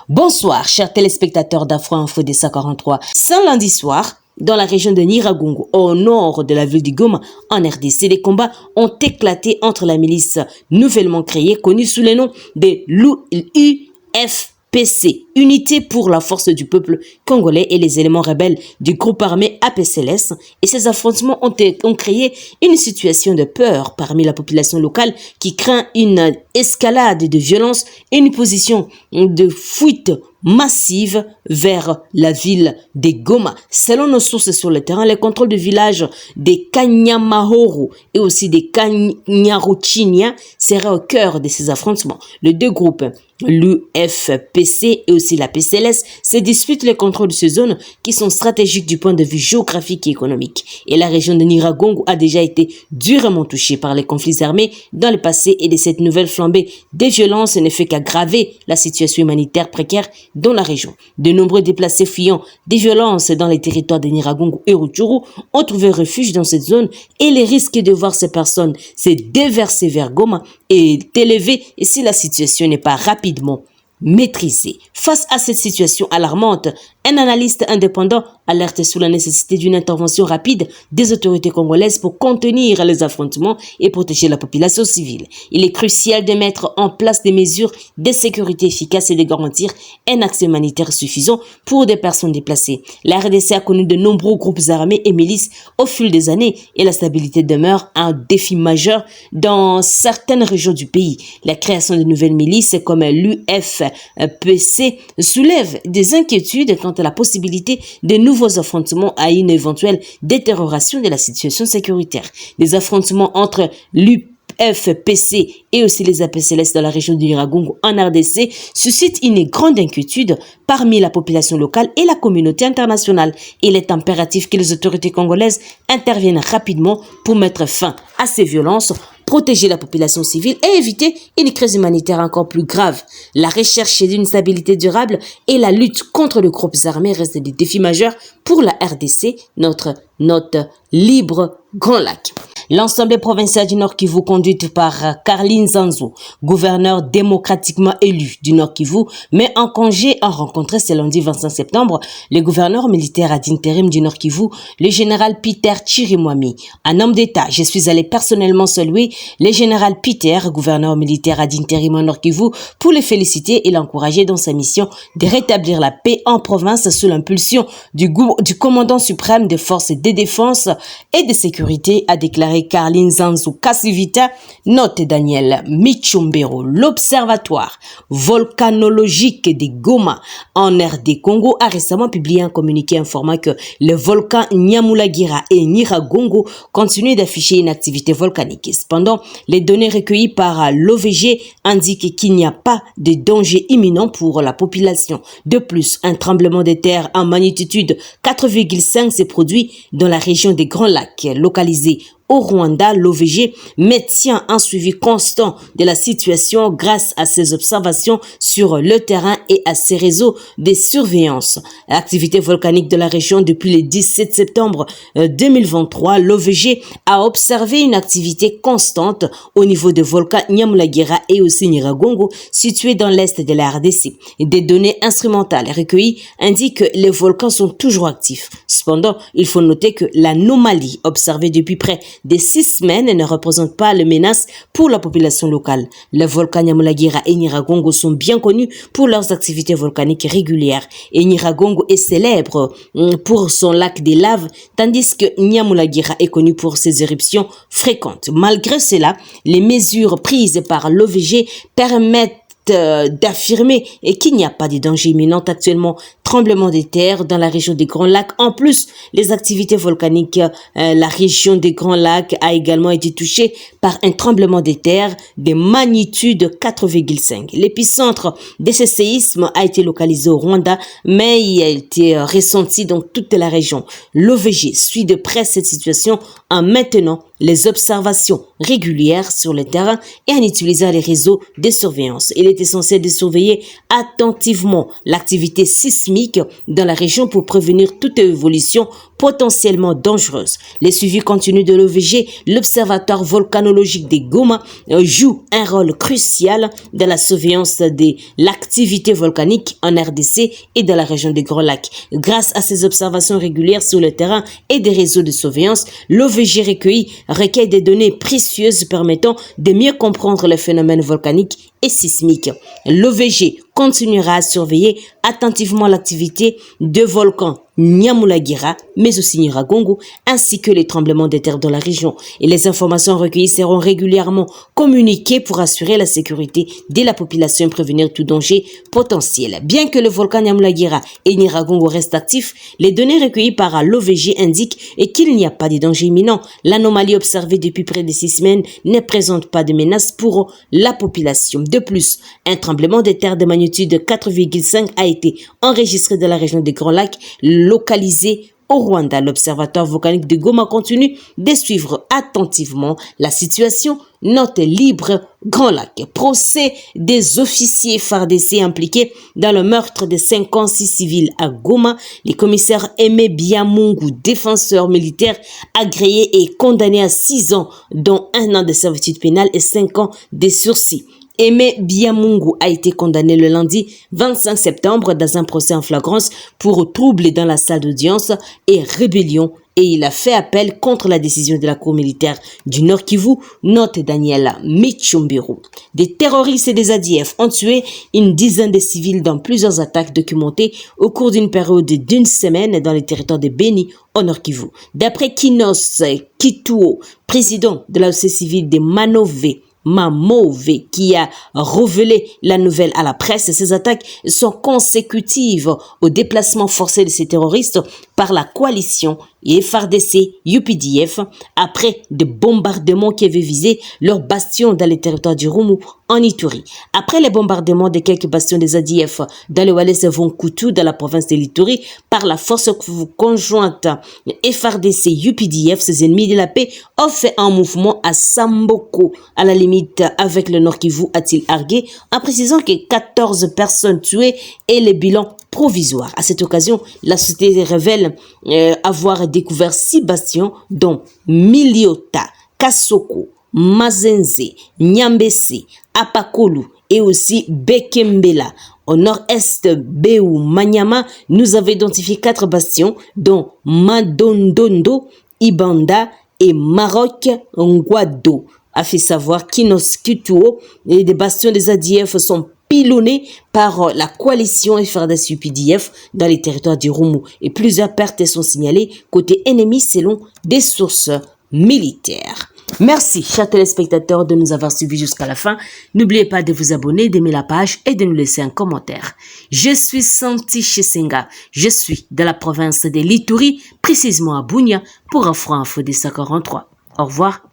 Bonsoir, chers téléspectateurs d'Afro Info des 43. Ce lundi soir, dans la région de Nyiragongo, au nord de la ville de Goma, en RDC, des combats ont éclaté entre la milice nouvellement créée, connue sous le nom de l'UFPC, Unité pour la force du peuple congolais, et les éléments rebelles du groupe armé APCLS. Et ces affrontements ont créé une situation de peur parmi la population locale qui craint une escalade de violence et une position de fuite massive vers la ville de Goma. Selon nos sources sur le terrain, les contrôles de village des Kanyamahoro et aussi des Kanyaruchinia seraient au cœur de ces affrontements. Les deux groupes, l'UFPC et aussi la PCLS, se disputent les contrôles de ces zones qui sont stratégiques du point de vue géographique et économique. Et la région de Nyiragongo a déjà été durement touchée par les conflits armés dans le passé, et de cette nouvelle flambée des violences ne fait qu'aggraver la situation humanitaire précaire dans la région. De nombreux déplacés fuyant des violences dans les territoires de Nyiragongo et Rutshuru ont trouvé refuge dans cette zone, et les risques de voir ces personnes se déverser vers Goma est élevé si la situation n'est pas rapidement maîtrisée. Face à cette situation alarmante, un analyste indépendant alerte sur la nécessité d'une intervention rapide des autorités congolaises pour contenir les affrontements et protéger la population civile. Il est crucial de mettre en place des mesures de sécurité efficaces et de garantir un accès humanitaire suffisant pour des personnes déplacées. La RDC a connu de nombreux groupes armés et milices au fil des années, et la stabilité demeure un défi majeur dans certaines régions du pays. La création de nouvelles milices comme l'UFPC soulève des inquiétudes quant à la possibilité de nouveaux affrontements à une éventuelle détérioration de la situation sécuritaire. Les affrontements entre l'UFPC et aussi les APCLS dans la région du Nyiragongo en RDC suscitent une grande inquiétude parmi la population locale et la communauté internationale. Il est impératif que les autorités congolaises interviennent rapidement pour mettre fin à ces violences, protéger la population civile et éviter une crise humanitaire encore plus grave. La recherche d'une stabilité durable et la lutte contre les groupes armés restent des défis majeurs pour la RDC, notre libre Grand Lac. L'Assemblée provinciale du Nord Kivu, conduite par Karline Nzanzu, gouverneur démocratiquement élu du Nord Kivu, met en congé a rencontré ce lundi 25 septembre le gouverneur militaire ad intérim du Nord Kivu, le général Peter Chirimwami. Un homme d'État, je suis allé personnellement saluer le général Peter, gouverneur militaire ad intérim au Nord Kivu, pour le féliciter et l'encourager dans sa mission de rétablir la paix en province sous l'impulsion du commandant suprême des forces de défense et de sécurité, a déclaré Karline Nzanzu Kasivita. Note Daniel Michumbero. L'Observatoire volcanologique de Goma en RD Congo a récemment publié un communiqué informant que le volcan Nyamulagira et Nyiragongo continuent d'afficher une activité volcanique. Cependant, les données recueillies par l'OVG indiquent qu'il n'y a pas de danger imminent pour la population. De plus, un tremblement de terre en magnitude 4,5 s'est produit dans la région des Grands Lacs, localisée au Rwanda. L'OVG maintient un suivi constant de la situation grâce à ses observations sur le terrain et à ses réseaux de surveillance. L'activité volcanique de la région depuis le 17 septembre 2023, l'OVG a observé une activité constante au niveau des volcans Nyamulagira et aussi Nyiragongo, situés dans l'est de la RDC. Des données instrumentales recueillies indiquent que les volcans sont toujours actifs. Cependant, il faut noter que l'anomalie observée depuis près des 6 semaines ne représente pas la menace pour la population locale. Les volcans Nyamulagira et Nyiragongo sont bien connus pour leurs activités volcaniques régulières, et Nyiragongo est célèbre pour son lac des laves, tandis que Nyamulagira est connu pour ses éruptions fréquentes. Malgré cela, les mesures prises par l'OVG permettent d'affirmer qu'il n'y a pas de danger imminent actuellement. Tremblement de terre dans la région des Grands Lacs. En plus, les activités volcaniques, la région des Grands Lacs a également été touchée par un tremblement de terre de magnitude 4,5. L'épicentre de ce séisme a été localisé au Rwanda, mais il a été ressenti dans toute la région. L'OVG suit de près cette situation en maintenant les observations régulières sur le terrain et en utilisant les réseaux de surveillance. Il est essentiel de surveiller attentivement l'activité sismique dans la région pour prévenir toute évolution potentiellement dangereuse. Les suivis continus de l'OVG, l'Observatoire volcanologique de Goma, joue un rôle crucial dans la surveillance de l'activité volcanique en RDC et dans la région des Grands Lacs. Grâce à ces observations régulières sur le terrain et des réseaux de surveillance, l'OVG recueille des données précieuses permettant de mieux comprendre les phénomènes volcaniques et sismiques. L'OVG continuera à surveiller attentivement l'activité de volcans Nyamulagira, mais aussi Nyiragongo, ainsi que les tremblements de terre dans la région. Et les informations recueillies seront régulièrement communiquées pour assurer la sécurité de la population et prévenir tout danger potentiel. Bien que le volcan Nyamulagira et Nyiragongo restent actifs, les données recueillies par l'OVG indiquent qu'il n'y a pas de danger imminent. L'anomalie observée depuis près de 6 semaines ne présente pas de menace pour la population. De plus, un tremblement de terre de magnitude 4,5 a été enregistré dans la région des Grands Lacs, localisé au Rwanda. L'Observatoire volcanique de Goma continue de suivre attentivement la situation. Note libre Grand Lac. Procès des officiers FARDC impliqués dans le meurtre de 56 civils à Goma. Les commissaires Aimé Biamungu, défenseur militaire agréé et condamné à 6 ans, dont 1 an de servitude pénale et 5 ans de sursis. Aimé Biamungu a été condamné le lundi 25 septembre dans un procès en flagrance pour trouble dans la salle d'audience et rébellion, et il a fait appel contre la décision de la Cour militaire du Nord Kivu, note Daniela Michumbiru. Des terroristes et des ADF ont tué une dizaine de civils dans plusieurs attaques documentées au cours d'une période d'1 semaine dans les territoires de Beni au Nord Kivu. D'après Kinos Kituo, président de la société civile de Mamove, qui a révélé la nouvelle à la presse, ces attaques sont consécutives au déplacement forcé de ces terroristes par la coalition FARDC UPDF après des bombardements qui avaient visé leurs bastions dans les territoires du Rumu en Ituri. Après les bombardements de quelques bastions des ADF dans le Walès Vonkutu dans la province de l'Ituri par la force conjointe FARDC UPDF, ces ennemis de la paix ont fait un mouvement à Samboko, à la limite avec le Nord Kivu, a-t-il argué, en précisant que 14 personnes tuées et les bilans provisoires. À cette occasion, la société révèle avoir découvert 6 bastions dont Miliota, Kasoko, Mazenze, Nyambese, Apakolu et aussi Bekembela. Au nord-est Beu Manyama, nous avons identifié 4 bastions dont Madondondo, Ibanda et Maroc Ngwado, a fait savoir Kinos Kutuo. Et des bastions des ADF sont pilonnés par la coalition FARDC UPDF dans les territoires du Rumu et plusieurs pertes sont signalées côté ennemi selon des sources militaires. Merci, chers téléspectateurs, de nous avoir suivis jusqu'à la fin. N'oubliez pas de vous abonner, d'aimer la page et de nous laisser un commentaire. Je suis Santi Chisenga. Je suis de la province de l'Ituri, précisément à Bunia, pour Afro Info des 43. Au revoir.